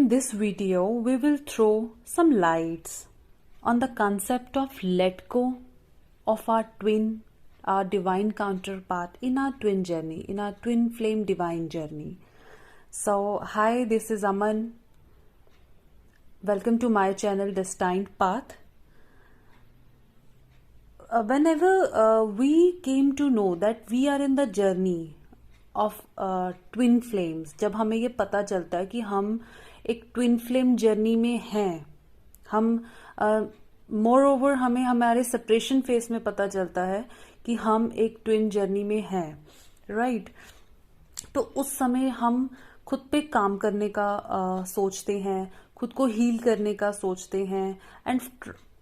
In this video, we will throw some lights on the concept of let go of our twin, our divine counterpart in our twin journey, in our twin flame divine journey. So, hi, this is Aman. Welcome to my channel, Destined Path. Whenever we came to know that we are in the journey of twin flames, जब हमें ये पता चलता है कि हम एक twin flame journey में हैं, हम मोर ओवर हमें हमारे सेपरेशन फेज में पता चलता है कि हम एक ट्विन जर्नी में हैं, राइट? तो उस समय हम खुद पे काम करने का सोचते हैं, खुद को हील करने का सोचते हैं, एंड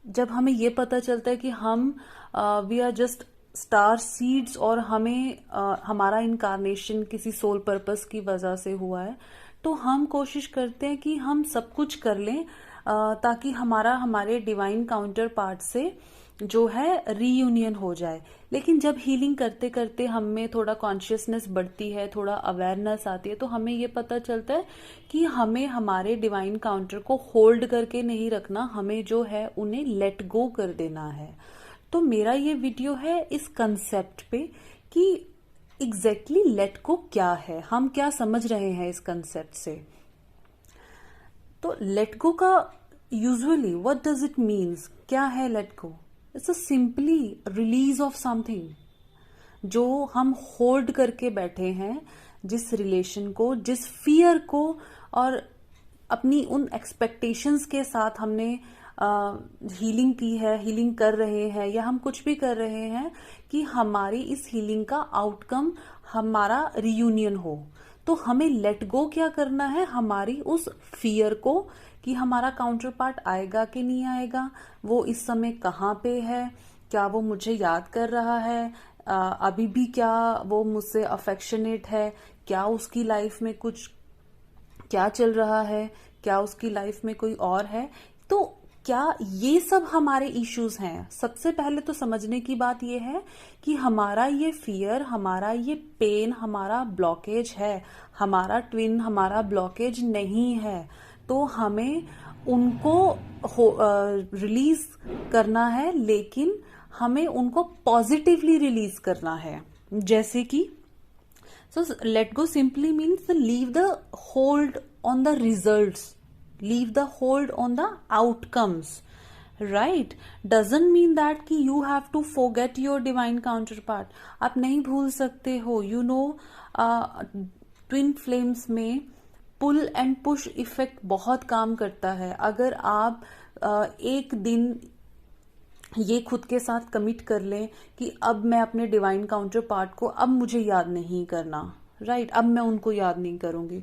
जब हमें ये पता चलता है कि हम we are just star seeds और हमें हमारा इनकारनेशन किसी सोल पर्पस की वजह से हुआ है, तो हम कोशिश करते हैं कि हम सब कुछ कर लें ताकि हमारे डिवाइन काउंटर पार्ट से जो है रीयूनियन हो जाए. लेकिन जब हीलिंग करते करते हम में थोड़ा कॉन्शियसनेस बढ़ती है, थोड़ा अवेयरनेस आती है, तो हमें ये पता चलता है कि हमें हमारे डिवाइन काउंटर को होल्ड करके नहीं रखना, हमें जो है उन्हें लेट गो कर देना है. तो मेरा ये वीडियो है इस कंसेप्ट पे कि एग्जैक्टली लेट गो क्या है, हम क्या समझ रहे हैं इस कंसेप्ट से. तो लेट गो का usually what does it means, क्या है let go? It's a simply release of something जो हम होल्ड करके बैठे हैं, जिस रिलेशन को, जिस फियर को और अपनी उन एक्सपेक्टेशंस के साथ हमने हीलिंग की है, हीलिंग कर रहे हैं, या हम कुछ भी कर रहे हैं कि हमारी इस हीलिंग का आउटकम हमारा रियूनियन हो. तो हमें लेट गो क्या करना है? हमारी उस फियर को कि हमारा काउंटर पार्ट आएगा कि नहीं आएगा, वो इस समय कहाँ पे है, क्या वो मुझे याद कर रहा है, अभी भी क्या वो मुझसे अफेक्शनेट है, क्या उसकी लाइफ में कुछ क्या चल रहा है, क्या उसकी लाइफ में कोई और है. तो क्या ये सब हमारे इश्यूज हैं? सबसे पहले तो समझने की बात ये है कि हमारा ये फियर, हमारा ये पेन, हमारा ब्लॉकेज है, हमारा ट्विन हमारा ब्लॉकेज नहीं है. तो हमें उनको रिलीज करना है, लेकिन हमें उनको पॉजिटिवली रिलीज करना है. जैसे कि so let go simply means leave the hold on the results, leave the hold on the outcomes, right? Doesn't mean that कि you have to forget your divine counterpart. आप नहीं भूल सकते हो. You know, twin flames में pull and push effect बहुत काम करता है. अगर आप एक दिन ये खुद के साथ कमिट कर लें कि अब मैं अपने डिवाइन काउंटर पार्ट को अब मुझे याद नहीं करना, राइट? अब मैं उनको याद नहीं करूंगी.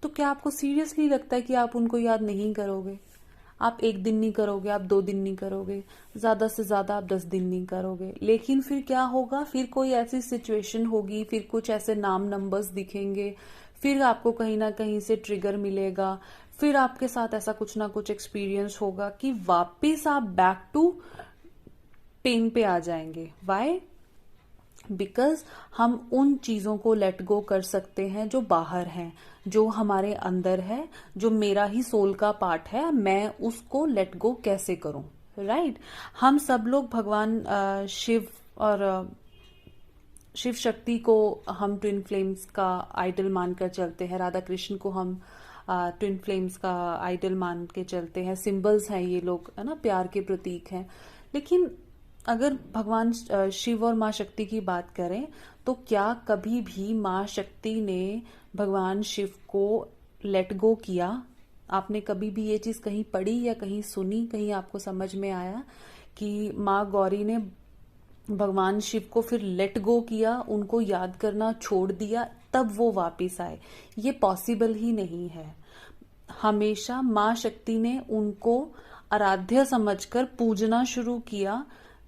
तो क्या आपको सीरियसली लगता है कि आप उनको याद नहीं करोगे? आप एक दिन नहीं करोगे, आप 2 दिन नहीं करोगे, ज्यादा से ज्यादा आप 10 दिन नहीं करोगे. लेकिन फिर क्या होगा? फिर कोई ऐसी सिचुएशन होगी, फिर कुछ ऐसे नाम नंबर्स दिखेंगे, फिर आपको कहीं ना कहीं से ट्रिगर मिलेगा, फिर आपके साथ ऐसा कुछ ना कुछ एक्सपीरियंस होगा कि वापिस आप बैक टू पेन पे आ जाएंगे. वाई? बिकॉज हम उन चीजों को लेट गो कर सकते हैं जो बाहर हैं, जो हमारे अंदर है, जो मेरा ही सोल का पार्ट है. मैं उसको लेट गो कैसे करूं, राइट? हम सब लोग भगवान शिव और शिव शक्ति को हम ट्विन फ्लेम्स का आइडल मानकर चलते हैं. राधा कृष्ण को हम ट्विन फ्लेम्स का आइडल मान के चलते हैं. सिंबल्स हैं ये लोग, है ना, प्यार के प्रतीक हैं. लेकिन अगर भगवान शिव और माँ शक्ति की बात करें तो क्या कभी भी माँ शक्ति ने भगवान शिव को लेट गो किया? आपने कभी भी ये चीज कहीं पढ़ी या कहीं सुनी, कहीं आपको समझ में आया कि माँ गौरी ने भगवान शिव को फिर लेट गो किया, उनको याद करना छोड़ दिया, तब वो वापिस आए? ये पॉसिबल ही नहीं है. हमेशा माँ शक्ति ने उनको आराध्य समझकर पूजना शुरू किया,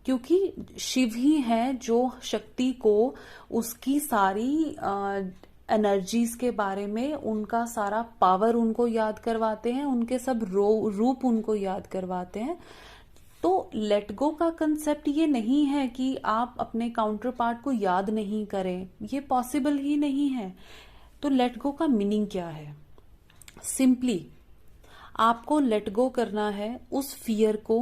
क्योंकि शिव ही है जो शक्ति को उसकी सारी एनर्जीज के बारे में, उनका सारा पावर उनको याद करवाते हैं, उनके सब रूप उनको याद करवाते हैं. तो लेट गो का कंसेप्ट ये नहीं है कि आप अपने काउंटर पार्ट को याद नहीं करें, ये पॉसिबल ही नहीं है. तो लेट गो का मीनिंग क्या है? सिंपली आपको लेट गो करना है उस फियर को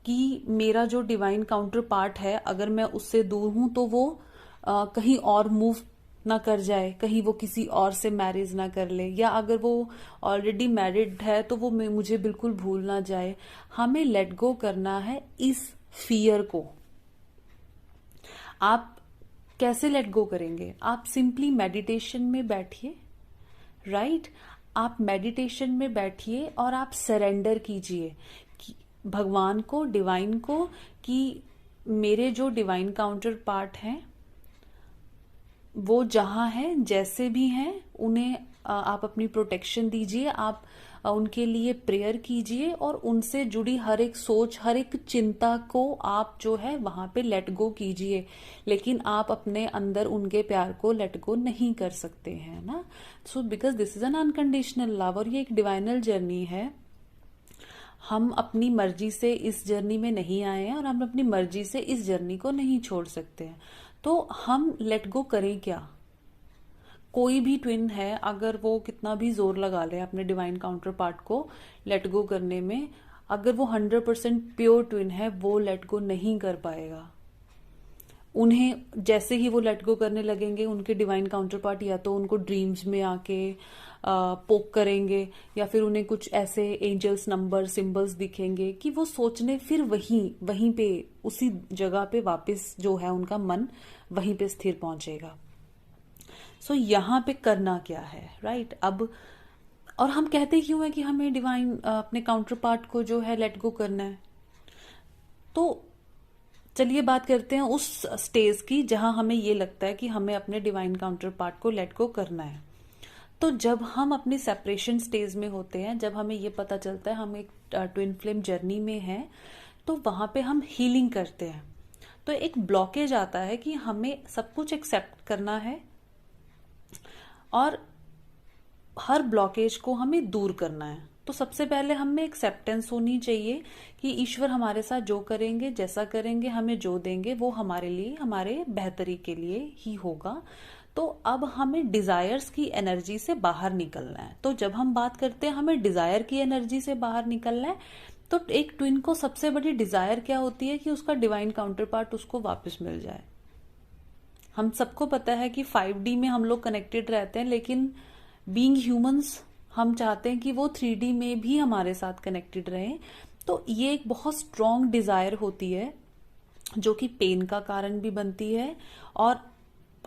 कि मेरा जो डिवाइन काउंटर पार्ट है, अगर मैं उससे दूर हूं तो वो कहीं और मूव ना कर जाए, कहीं वो किसी और से मैरिज ना कर ले, या अगर वो ऑलरेडी मैरिड है तो वो मुझे बिल्कुल भूल ना जाए। हमें लेट गो करना है इस फियर को। आप कैसे लेट गो करेंगे? आप सिंपली मेडिटेशन में बैठिए, राइट? आप मेडिटेशन में बैठिए और आप सरेंडर कीजिए भगवान को, डिवाइन को, कि मेरे जो डिवाइन काउंटर पार्ट हैं वो जहां हैं, जैसे भी हैं, उन्हें आप अपनी प्रोटेक्शन दीजिए, आप उनके लिए प्रेयर कीजिए और उनसे जुड़ी हर एक सोच, हर एक चिंता को आप जो है वहां पे लेट गो कीजिए। लेकिन आप अपने अंदर उनके प्यार को लेट गो नहीं कर सकते हैं ना। So because this is an unconditional love और ये एक डिवाइनल जर्नी है। हम अपनी मर्जी से इस जर्नी में नहीं आए हैं और हम अपनी मर्जी से इस जर्नी को नहीं छोड़ सकते हैं। तो हम लेट गो करें क्या? कोई भी ट्विन है, अगर वो कितना भी जोर लगा ले अपने डिवाइन काउंटर पार्ट को लेट गो करने में, अगर वो 100% प्योर ट्विन है, वो लेट गो नहीं कर पाएगा। उन्हें जैसे ही वो लेट गो करने लगेंगे, उनके डिवाइन काउंटर पार्ट या तो उनको ड्रीम्स में आके पोक करेंगे, या फिर उन्हें कुछ ऐसे एंजल्स नंबर सिंबल्स दिखेंगे कि वो सोचने फिर वहीं पे उसी जगह पे वापस जो है उनका मन वहीं पे स्थिर पहुंचेगा। सो यहाँ पे करना क्या है, राइट? अब और हम कहते क्यों है कि हमें डिवाइन अपने काउंटर पार्ट को जो है लेट गो करना है? तो चलिए बात करते हैं उस स्टेज की जहां हमें ये लगता है कि हमें अपने डिवाइन काउंटर पार्ट को लेट गो करना है। तो जब हम अपनी सेपरेशन स्टेज में होते हैं, जब हमें ये पता चलता है हम एक ट्विन फ्लेम जर्नी में हैं, तो वहां पे हम हीलिंग करते हैं। तो एक ब्लॉकेज आता है कि हमें सब कुछ एक्सेप्ट करना है और हर ब्लॉकेज को हमें दूर करना है। तो सबसे पहले हमें एक्सेप्टेंस होनी चाहिए कि ईश्वर हमारे साथ जो करेंगे, जैसा करेंगे, हमें जो देंगे वो हमारे लिए, हमारे बेहतरी के लिए ही होगा। तो अब हमें डिजायर्स की एनर्जी से बाहर निकलना है। तो जब हम बात करते हैं हमें डिजायर की एनर्जी से बाहर निकलना है, तो एक ट्विन को सबसे बड़ी डिजायर क्या होती है? कि उसका डिवाइन काउंटर पार्ट उसको वापस मिल जाए। हम सबको पता है कि 5D में हम लोग कनेक्टेड रहते हैं, लेकिन बीइंग ह्यूमंस हम चाहते हैं कि वो 3D में भी हमारे साथ कनेक्टेड रहें। तो ये एक बहुत स्ट्रॉन्ग डिजायर होती है जो कि पेन का कारण भी बनती है और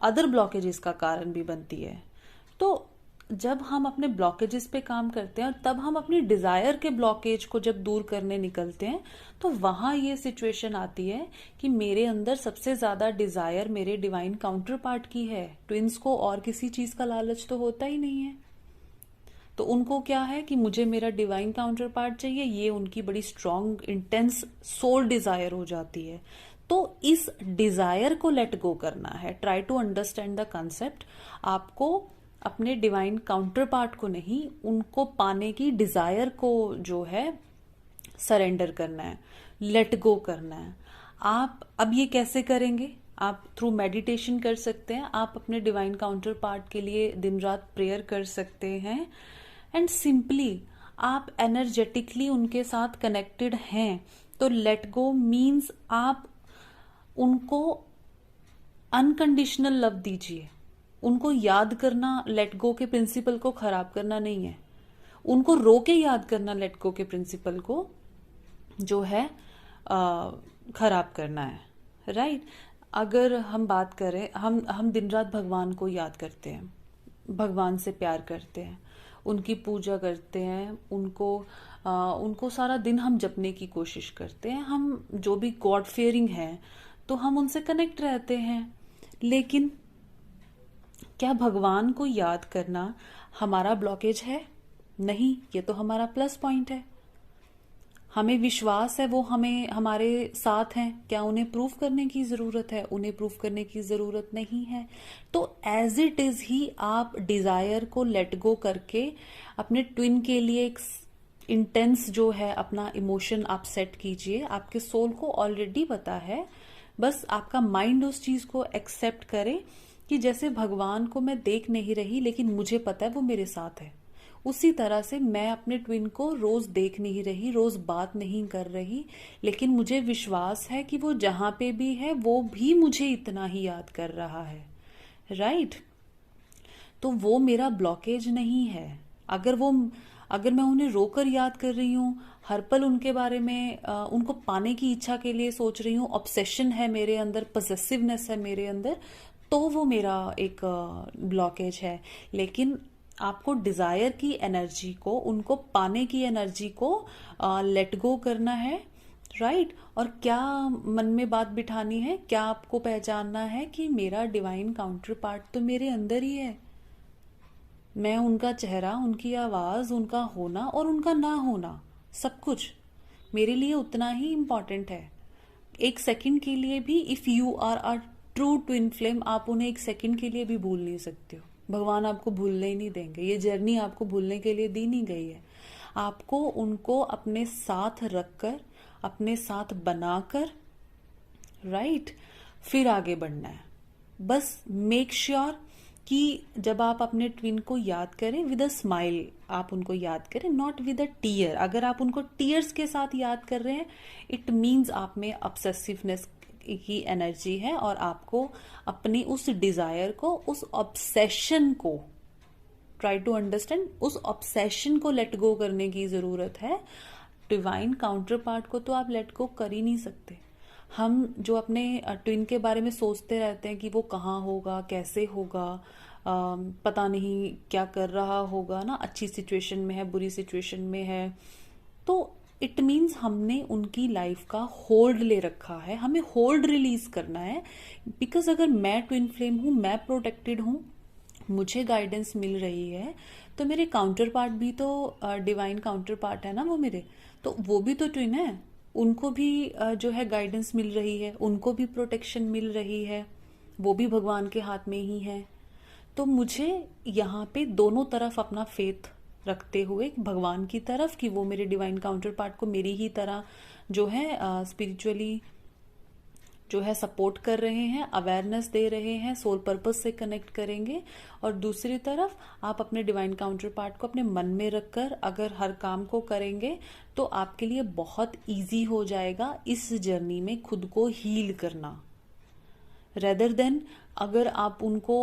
अदर ब्लॉकेजेस का कारण भी बनती है। तो जब हम अपने ब्लॉकेजेस पे काम करते हैं और तब हम अपनी डिजायर के ब्लॉकेज को जब दूर करने निकलते हैं, तो वहां ये सिचुएशन आती है कि मेरे अंदर सबसे ज्यादा डिजायर मेरे डिवाइन काउंटर पार्ट की है। ट्विंस को और किसी चीज का लालच तो होता ही नहीं है। तो उनको क्या है कि मुझे मेरा डिवाइन काउंटर पार्ट चाहिए, ये उनकी बड़ी स्ट्रॉन्ग इंटेंस सोल डिजायर हो जाती है। तो इस डिजायर को लेट गो करना है। Try to understand the concept. आपको अपने डिवाइन काउंटर पार्ट को नहीं, उनको पाने की डिजायर को जो है सरेंडर करना है, लेट गो करना है। आप अब ये कैसे करेंगे? आप थ्रू मेडिटेशन कर सकते हैं। आप अपने डिवाइन काउंटर पार्ट के लिए दिन रात प्रेयर कर सकते हैं एंड सिंपली आप एनर्जेटिकली उनके साथ कनेक्टेड हैं। तो लेट गो मीन्स आप उनको अनकंडीशनल लव दीजिए। उनको याद करना लेट गो के प्रिंसिपल को खराब करना नहीं है। उनको रोके याद करना लेट गो के प्रिंसिपल को जो है खराब करना है, राइट? अगर हम बात करें, हम दिन रात भगवान को याद करते हैं, भगवान से प्यार करते हैं, उनकी पूजा करते हैं, उनको सारा दिन हम जपने की कोशिश करते हैं। हम जो भी गॉड फियरिंग है तो हम उनसे कनेक्ट रहते हैं। लेकिन क्या भगवान को याद करना हमारा ब्लॉकेज है? नहीं, ये तो हमारा प्लस पॉइंट है। हमें विश्वास है वो हमें हमारे साथ हैं। क्या उन्हें प्रूफ करने की जरूरत है? उन्हें प्रूफ करने की जरूरत नहीं है। तो एज इट इज ही आप डिजायर को लेट गो करके अपने ट्विन के लिए एक इंटेंस जो है अपना इमोशन आप सेट कीजिए। आपके सोल को ऑलरेडी पता है, बस आपका माइंड उस चीज को एक्सेप्ट करे कि जैसे भगवान को मैं देख नहीं रही लेकिन मुझे पता है वो मेरे साथ है। उसी तरह से मैं अपने ट्विन को रोज देख नहीं रही, रोज बात नहीं कर रही, लेकिन मुझे विश्वास है कि वो जहां पे भी है वो भी मुझे इतना ही याद कर रहा है। राइट? तो वो मेरा ब्लॉकेज नहीं है। अगर मैं उन्हें रोकर याद कर रही हूँ, हर पल उनके बारे में उनको पाने की इच्छा के लिए सोच रही हूँ, ऑब्सेशन है मेरे अंदर, पजेसिवनेस है मेरे अंदर, तो वो मेरा एक ब्लॉकेज है। लेकिन आपको डिजायर की एनर्जी को, उनको पाने की एनर्जी को लेट गो करना है। राइट? और क्या मन में बात बिठानी है, क्या आपको पहचानना है कि मेरा डिवाइन काउंटर पार्ट तो मेरे अंदर ही है। मैं उनका चेहरा, उनकी आवाज, उनका होना और उनका ना होना, सब कुछ मेरे लिए उतना ही इम्पोर्टेंट है। एक सेकंड के लिए भी, if you are a true twin flame, आप उन्हें एक सेकंड के लिए भी भूल नहीं सकते हो। भगवान आपको भूलने ही नहीं देंगे। ये जर्नी आपको भूलने के लिए दी नहीं गई है। आपको उनको अपने साथ रखकर, अपने साथ बनाकर, राइट, फिर आगे बढ़ना है। बस मेक श्योर कि जब आप अपने ट्विन को याद करें, विद अ स्माइल आप उनको याद करें, नॉट विद अ टीयर। अगर आप उनको टीयर्स के साथ याद कर रहे हैं, इट मीन्स आप में ऑब्सेसिवनेस की एनर्जी है और आपको अपनी उस डिजायर को, उस ऑब्सेशन को, ट्राई टू अंडरस्टैंड, उस ऑब्सेशन को लेट गो करने की जरूरत है। डिवाइन काउंटर पार्ट को तो आप लेट गो कर ही नहीं सकते। हम जो अपने ट्विन के बारे में सोचते रहते हैं कि वो कहाँ होगा, कैसे होगा, पता नहीं क्या कर रहा होगा ना, अच्छी सिचुएशन में है, बुरी सिचुएशन में है, तो इट मीन्स हमने उनकी लाइफ का होल्ड ले रखा है। हमें होल्ड रिलीज करना है। बिकॉज अगर मैं ट्विन फ्लेम हूं, मैं प्रोटेक्टेड हूं, मुझे गाइडेंस मिल रही है, तो मेरे काउंटर पार्ट भी तो डिवाइन काउंटर पार्ट है ना वो मेरे, तो वो भी तो ट्विन है। उनको भी जो है गाइडेंस मिल रही है, उनको भी प्रोटेक्शन मिल रही है, वो भी भगवान के हाथ में ही है। तो मुझे यहाँ पे दोनों तरफ अपना फेथ रखते हुए, भगवान की तरफ कि वो मेरे डिवाइन काउंटर पार्ट को मेरी ही तरह जो है स्पिरिचुअली जो है सपोर्ट कर रहे हैं, अवेयरनेस दे रहे हैं, सोल पर्पस से कनेक्ट करेंगे। और दूसरी तरफ आप अपने डिवाइन काउंटर पार्ट को अपने मन में रखकर अगर हर काम को करेंगे तो आपके लिए बहुत इजी हो जाएगा इस जर्नी में खुद को हील करना। रेदर देन अगर आप उनको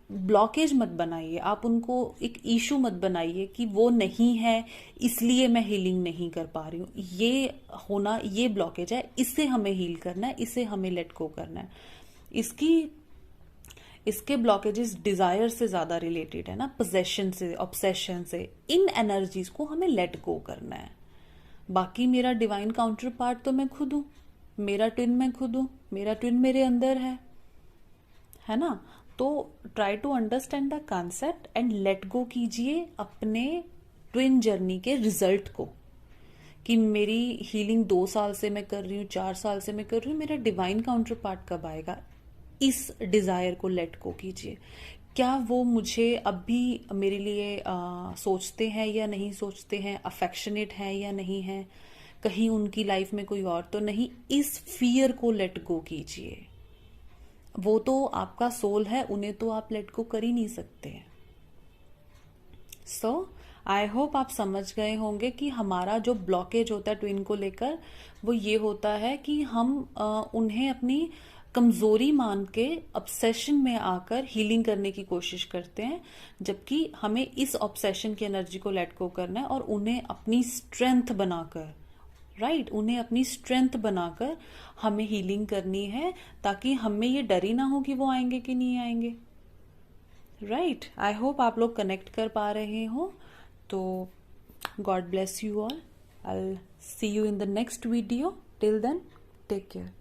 ब्लॉकेज मत बनाइए, आप उनको एक इशू मत बनाइए कि वो नहीं है इसलिए मैं हीलिंग नहीं कर पा रही हूँ। ये होना, ये ब्लॉकेज है, इससे हमें हील करना है, इसे हमें लेट गो करना है। इसके ब्लॉकेजेस डिजायर से ज्यादा रिलेटेड है ना, पोजेशन से, ऑब्सेशन से। इन एनर्जीज को हमें लेट गो करना है। बाकी मेरा डिवाइन काउंटर पार्ट तो मैं खुद हूं, मेरा ट्विन मैं खुद हूं, मेरा ट्विन मेरे अंदर है ना। तो try to understand the concept and let go कीजिए अपने ट्विन जर्नी के रिजल्ट को, कि मेरी हीलिंग 2 साल से मैं कर रही हूँ, 4 साल से मैं कर रही हूँ, मेरा डिवाइन काउंटर पार्ट कब आएगा। इस डिजायर को लेट गो कीजिए। क्या वो मुझे अब भी मेरे लिए सोचते हैं या नहीं सोचते हैं, अफेक्शनेट है या नहीं है, कहीं उनकी लाइफ में कोई और तो नहीं। इस फियर को लेट गो कीजिए। वो तो आपका सोल है, उन्हें तो आप लेट गो कर ही नहीं सकते। सो आई होप आप समझ गए होंगे कि हमारा जो ब्लॉकेज होता है ट्विन को लेकर, वो ये होता है कि हम उन्हें अपनी कमजोरी मान के ऑब्सेशन में आकर हीलिंग करने की कोशिश करते हैं, जबकि हमें इस ऑब्सेशन की एनर्जी को लेट गो करना है और उन्हें अपनी स्ट्रेंथ बनाकर, राइट, उन्हें अपनी स्ट्रेंथ बनाकर हमें हीलिंग करनी है, ताकि हमें ये डर ही ना हो कि वो आएंगे कि नहीं आएंगे। राइट? आई होप आप लोग कनेक्ट कर पा रहे हो। तो God bless you all. I will see you in the next video. Till then take care.